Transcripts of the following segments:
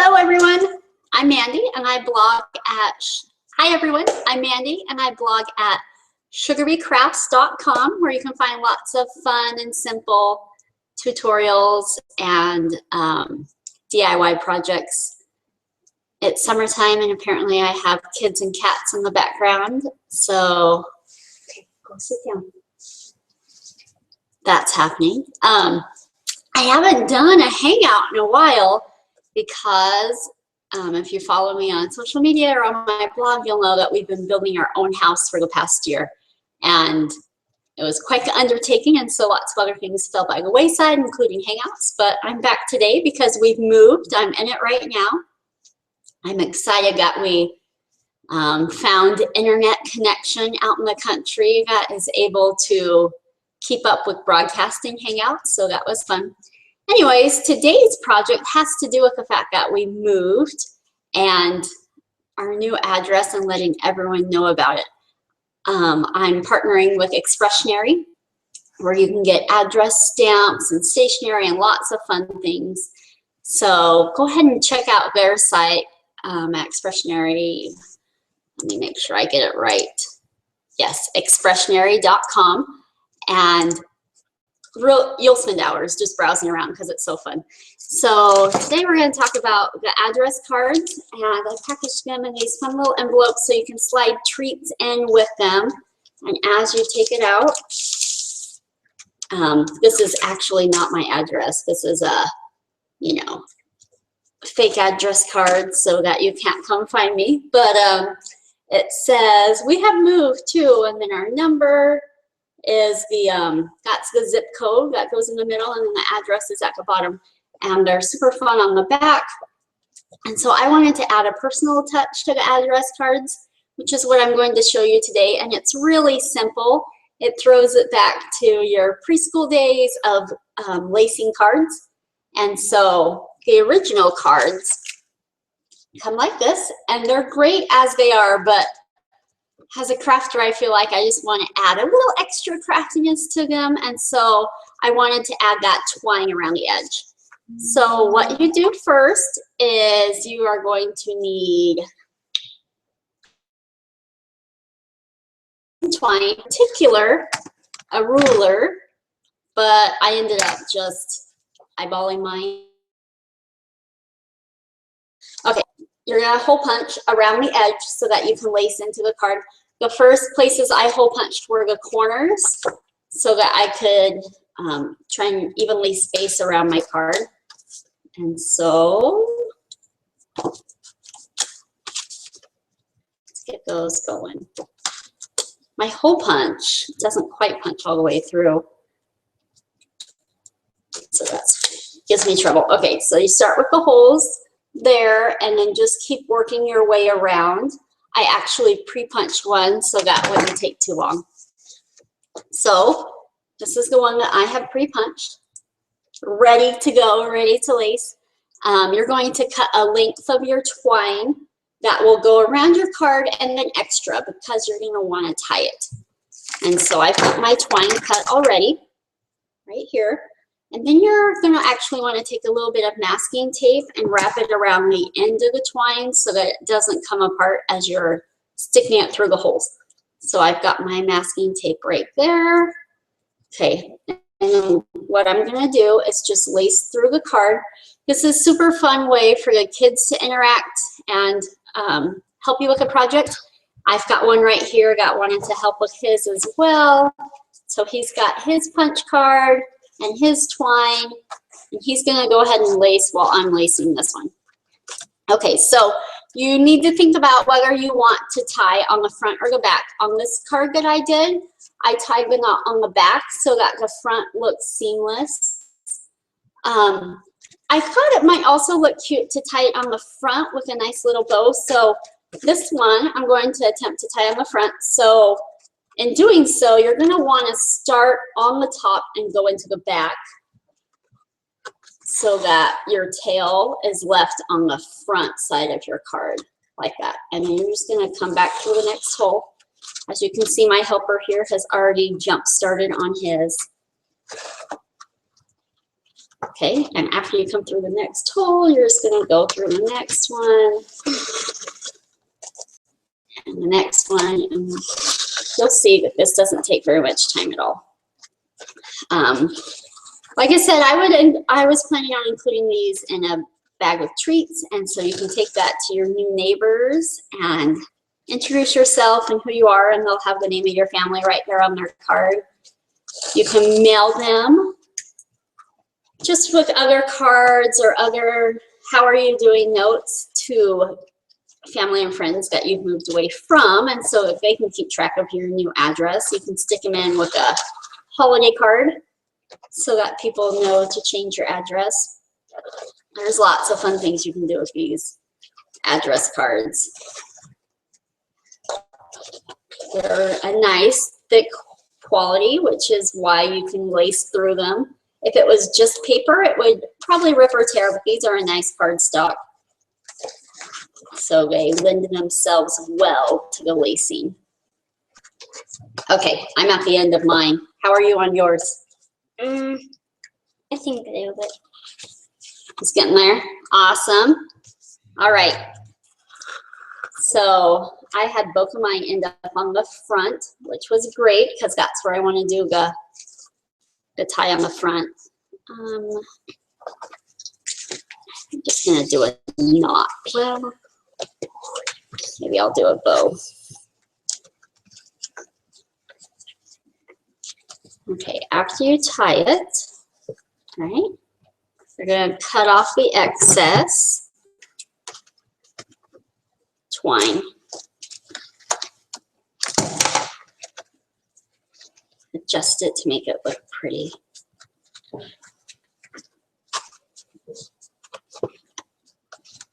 Hello everyone, I'm Mandy and I blog at, hi everyone, I'm Mandy and I blog at sugarycrafts.com where you can find lots of fun and simple tutorials and DIY projects. It's summertime and apparently I have kids and cats in the background, so okay, go sit down. That's happening. I haven't done a hangout in a while because if you follow me on social media or on my blog, you'll know that we've been building our own house for the past year. And it was quite the undertaking, and so lots of other things fell by the wayside, including hangouts. But I'm back today because we've moved. I'm in it right now. I'm excited that we found internet connection out in the country that is able to keep up with broadcasting hangouts, so that was fun. Anyways, today's project has to do with the fact that we moved and our new address and letting everyone know about it. I'm partnering with Expressionery, where you can get address stamps and stationery and lots of fun things. So go ahead and check out their site at Expressionery. Let me make sure I get it right. Yes, expressionery.com. And you'll spend hours just browsing around because it's so fun. So today we're going to talk about the address cards, and I packaged them in these fun little envelopes so you can slide treats in with them. And as you take it out, this is actually not my address. This is a, fake address card so that you can't come find me. But it says we have moved to, and then our number is that's the zip code that goes in the middle, and then the address is at the bottom, and they're super fun on the back. And so I wanted to add a personal touch to the address cards, which is what I'm going to show you today, and it's really simple. It throws it back to your preschool days of lacing cards. And so the original cards come like this, and they're great as they are, but as a crafter, I feel like I just want to add a little extra craftiness to them, and so I wanted to add that twine around the edge. So what you do first is you are going to need twine, in particular a ruler, but I ended up just eyeballing mine. Okay, you're going to hole punch around the edge so that you can lace into the card. The first places I hole punched were the corners so that I could try and evenly space around my card. And so let's get those going. My hole punch doesn't quite punch all the way through, so that gives me trouble. Okay, so you start with the holes there and then just keep working your way around. I actually pre-punched one so that wouldn't take too long. So this is the one that I have pre-punched, ready to go, ready to lace. You're going to cut a length of your twine that will go around your card and then extra because you're going to want to tie it. And so I've got my twine cut already right here. And then you're going to actually want to take a little bit of masking tape and wrap it around the end of the twine so that it doesn't come apart as you're sticking it through the holes. So I've got my masking tape right there. Okay, and then what I'm going to do is just lace through the card. This is a super fun way for the kids to interact and help you with a project. I've got one right here that wanted to help with his as well. So he's got his punch card and his twine, and he's going to go ahead and lace while I'm lacing this one. Okay, so you need to think about whether you want to tie on the front or the back. On this card that I did, I tied the knot on the back so that the front looks seamless. I thought it might also look cute to tie it on the front with a nice little bow, so this one I'm going to attempt to tie on the front. So in doing so, you're going to want to start on the top and go into the back so that your tail is left on the front side of your card, like that. And then you're just going to come back through the next hole. As you can see, my helper here has already jump started on his. Okay, and after you come through the next hole, you're just going to go through the next one and the next one, and you'll see that this doesn't take very much time at all. Like I said, I was planning on including these in a bag of treats, and so you can take that to your new neighbors and introduce yourself and who you are, and they'll have the name of your family right there on their card. You can mail them just with other cards or other how are you doing notes to family and friends that you've moved away from, and so if they can keep track of your new address, you can stick them in with a holiday card so that people know to change your address. There's lots of fun things you can do with these address cards. They're a nice thick quality, which is why you can lace through them. If it was just paper, it would probably rip or tear, but these are a nice cardstock. So they lend themselves well to the lacing. Okay, I'm at the end of mine. How are you on yours? I think a little bit. It's getting there. Awesome. All right. So I had both of mine end up on the front, which was great because that's where I want to do the tie on the front. I'm just going to do a knot. Well, maybe I'll do a bow. Okay, after you tie it, right, we're going to cut off the excess twine. Adjust it to make it look pretty.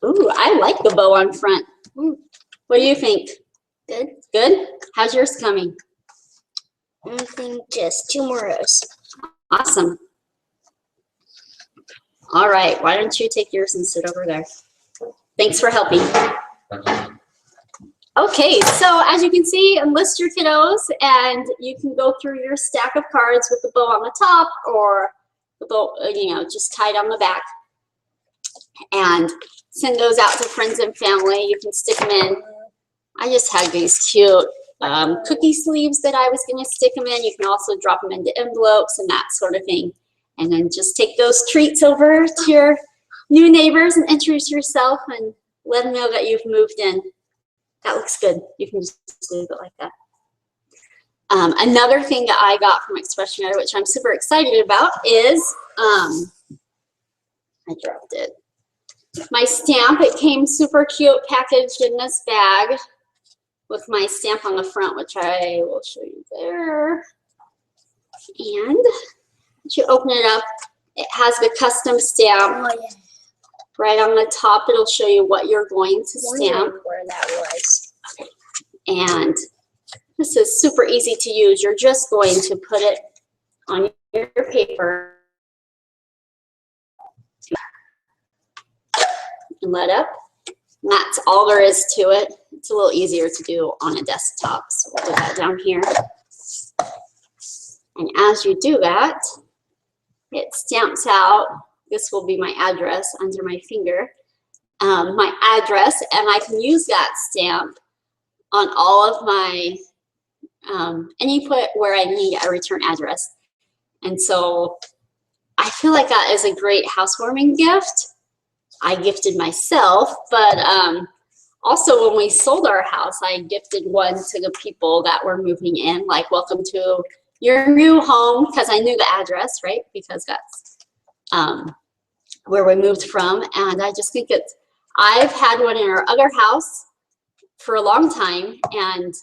Ooh, I like the bow on front. What do you think? Good. Good? How's yours coming? I think just 2 more rows. Awesome. All right, why don't you take yours and sit over there? Thanks for helping. Okay, so as you can see, enlist your kiddos, and you can go through your stack of cards with the bow on the top or the bow, just tied on the back, and send those out to friends and family. You can stick them in. I just had these cute cookie sleeves that I was going to stick them in. You can also drop them into envelopes and that sort of thing. And then just take those treats over to your new neighbors and introduce yourself and let them know that you've moved in. That looks good. You can just leave it like that. Another thing that I got from Expressionery, which I'm super excited about, is I dropped it. My stamp. It came super cute packaged in this bag with my stamp on the front, which I will show you there. And once you open it up, it has the custom stamp. Oh, yeah. Right on the top, it'll show you what you're going to stamp. Where that was. And this is super easy to use. You're just going to put it on your paper and let up. And that's all there is to it. It's a little easier to do on a desktop. So we'll put that down here. And as you do that, it stamps out. This will be my address under my finger. My address, and I can use that stamp on all of my, any place where I need a return address. And so I feel like that is a great housewarming gift. I gifted myself, but also when we sold our house, I gifted one to the people that were moving in, like, welcome to your new home, because I knew the address, right? Because that's where we moved from. And I just think it's, I've had one in our other house for a long time, and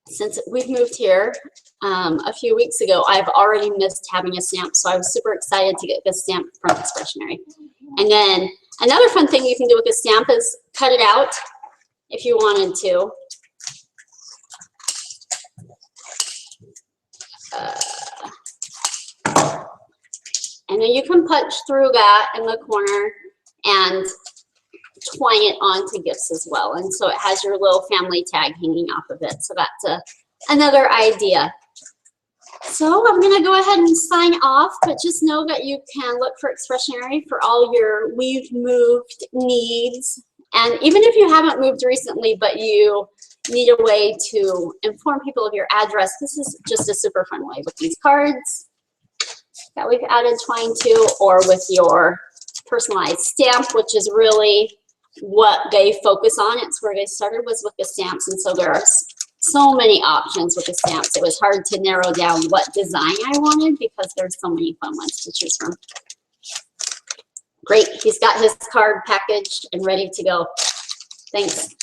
since we've moved here a few weeks ago, I've already missed having a stamp, so I was super excited to get this stamp from Expressionery. And then another fun thing you can do with the stamp is cut it out if you wanted to. And then you can punch through that in the corner and twine it onto gifts as well. And so it has your little family tag hanging off of it. So that's another idea. So I'm going to go ahead and sign off, but just know that you can look for Expressionery for all your we've moved needs. And even if you haven't moved recently, but you need a way to inform people of your address, this is just a super fun way with these cards that we've added twine to, or with your personalized stamp, which is really what they focus on. It's where they started, was with the stamps, and so there are so many options with the stamps. It was hard to narrow down what design I wanted because there's so many fun ones to choose from. Great, he's got his card packaged and ready to go. Thanks.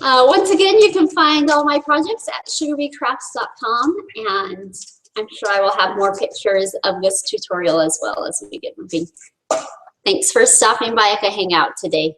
Once again, you can find all my projects at sugarbecrafts.com, and I'm sure I will have more pictures of this tutorial as well as we get moving. Thanks for stopping by at the Hangout today.